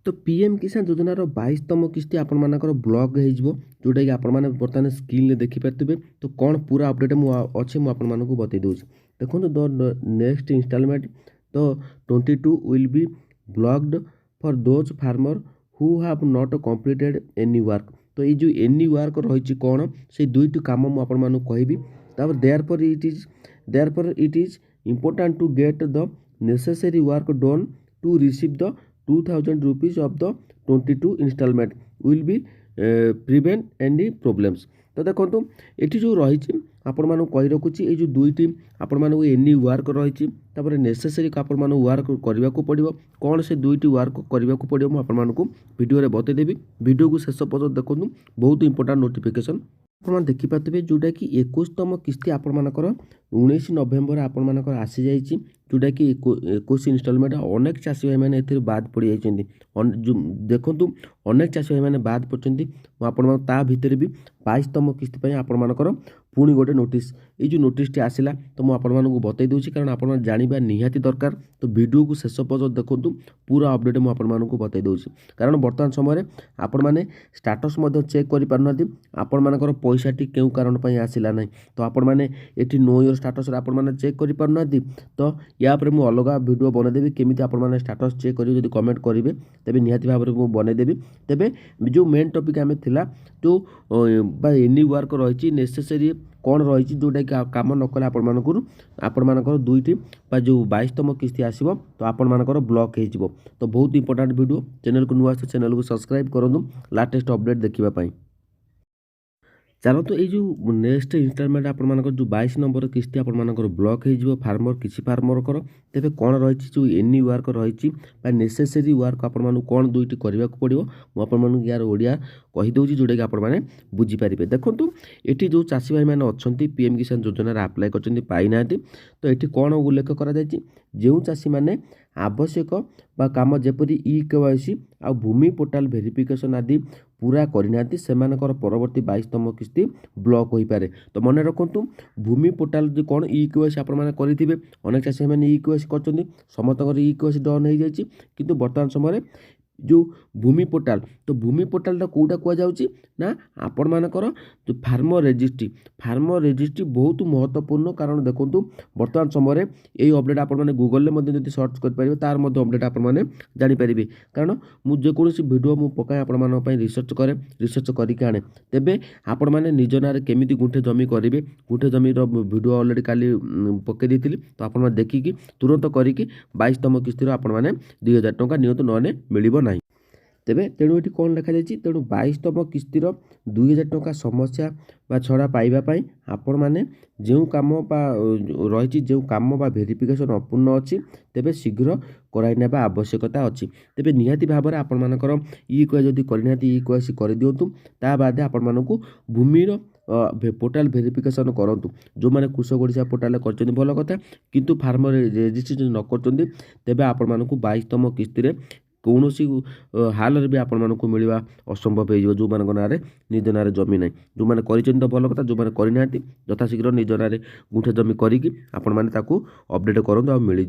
तो पीएम किसान योजनार 22तम किस्ती आपमनकर ब्लॉक हो जोटा कि आपण मैंने बर्तमान स्क्रीन देखिपारे। तो कौन पूरा अपडेट अच्छे मुझे बतई दूँ। देखो the next instalment the 22 will be blocked for those farmer who have not completed any work. तो ये जो एनी वर्क रही कौन से दुईट कम मुझे कहबी। Therefore it is important to get the necessary work done to receive the 2000 rupees of the 22 instalment will be prevent any problems. तो देखो ये जो रही आपण मानक कही रखुच्छी ये जो दुईटी आपण मानक एनी वर्क रही नेसेसरी आपण मान वर्क करने को पड़ो कौन से दुईटी वर्क करने को पड़ो मुझे आपको वीडियो बतईदेवी। वीडियो को शेष पर्यटन देखो बहुत इंपोर्टेंट नोटिफिकेशन आप देखिपारे जोटा कि 21तम किस्ती आपर 19 नवेम्बर आपर आसी जाइए जोटा कि 21 इंस्टॉलमेंट अनेक चाषी भाई मैंने बाद पड़ जाइए। देखो अनेक चाषी भाई मैंने बाद पड़ते ता भितर भी 22तम किस्ती आपर पुणी गोटे नोटिस ये नोटिस आसला तो मुझे बतई दूसरी कारण आप जानवा निहाती दरकार। तो वीडियो को शेष पर्यटन देखो पूरा अपडेट मुझे बतई दूसरी कारण बर्तमान समय आपण मैंने स्टाटस चेक कर आपण मानकर पैसाटी क्यों कारण आसला ना। तो आपण मैंने ये नो योर स्टाटस आपण मैंने चेक कर पारना। तो या मुझे अलग वीडियो बनईदेवी केमी आपण मैंने स्टाटस चेक करेंगे जब कमेंट करेंगे तेज निहाती भाव में बनईदेवी। तेज जो मेन टॉपिक आम थिला जो एनी वर्क रही नेसेसरी कौन रही जोटा कि कम न कले आपण दुईटी जो 22तम किस्ती आसो तो आपण मानकर ब्लॉक हो। तो बहुत इंपोर्टेंट वीडियो चैनल को नुआ चैनल को सब्सक्राइब करूँ लाटेस्ट अपडेट देखापी। चलो तो ये नेक्स्ट इंस्टॉलमेंट आपर जो 22 नंबर किस्ती आपर ब्लॉक हो फार्मर किसी फार्मर तेज कौन रही जो एनी वर्क रही नेसेसरी वर्क आपण कौन दुईटी करने को पड़ो मुझे यार ओडिया कहीदे जोटा कि आपने बुझीपारे। देखो ये जो चाषी भाई मैंने अच्छा पीएम किसान योजन आप्लाय कर पाईना तो ये कौन उल्लेख कर जो चाषी मैंने आवश्यक काम जेपरी केवाईसी आ भूमि पोर्टाल वेरिफिकेशन आदि पूरा करना से परवर्ती 22तम किस्ती ब्लॉक हो पारे। तो मन रखु भूमि पोर्टाल जो कौन केवाईसी आपने करेंगे अनेक चाषी मैंने केवाईसी कर समस्त केवाईसी डन हो जाए कि बर्तमान समय जो भूमि पोर्टाल तो भूमि पोर्टाल कौटा कहुच्छी ना आपण मानकर जो फार्मर रेजिस्ट्री बहुत महत्वपूर्ण कारण देखो बर्तमान समय यही अपडेट आपण मैंने गूगल में सर्च करेंगे तार अपडेट आपने जानीपारे कारण मुझे वीडियो मुझे पकाए आपण रिसर्च करे रिसर्च करके आने तेबे आपण मैंने निज ना केमी गुंठे जमी करेंगे गुंठे जमी वीडियो अलरेडी काली पकई देती तो आप देखिकी तुरंत करके 22तम किस्ती आपण मैंने 2000 टंका नियंतु नने मिल ना। तेबे तेणु ये कौन लिखा जाए तेणु 22तम किस्तीर 2000 टंका समस्या बा छड़ा पाइबापी आपण मैंने जो कम रही जो कम वेरिफिकेशन अपूर्ण अच्छी तेबे शीघ्र कराइना आवश्यकता अच्छी तेबे निहाती भाव में आपण मानकर जदि करना केवाईसी कर दिंतु ता बाद आपण मानक भूमिर पोर्टाल वेरिफिकेशन करूँ जो मैंने कृषक ओडिशा पोर्टाल कर भल कथा किंतु फार्मर रेजिस्ट्रेशन न कर आपण मानक 22तम किस्ती कौन सी हाल भी आपण मानक मिलवा असंभव हो जो मान ना निज ना जमी ना जो मैंने कर भल कथा जो मैंने करना यथाशीघ्र निज ना गुंठे जमी करी आपण मैंने अपडेट करूँ मिल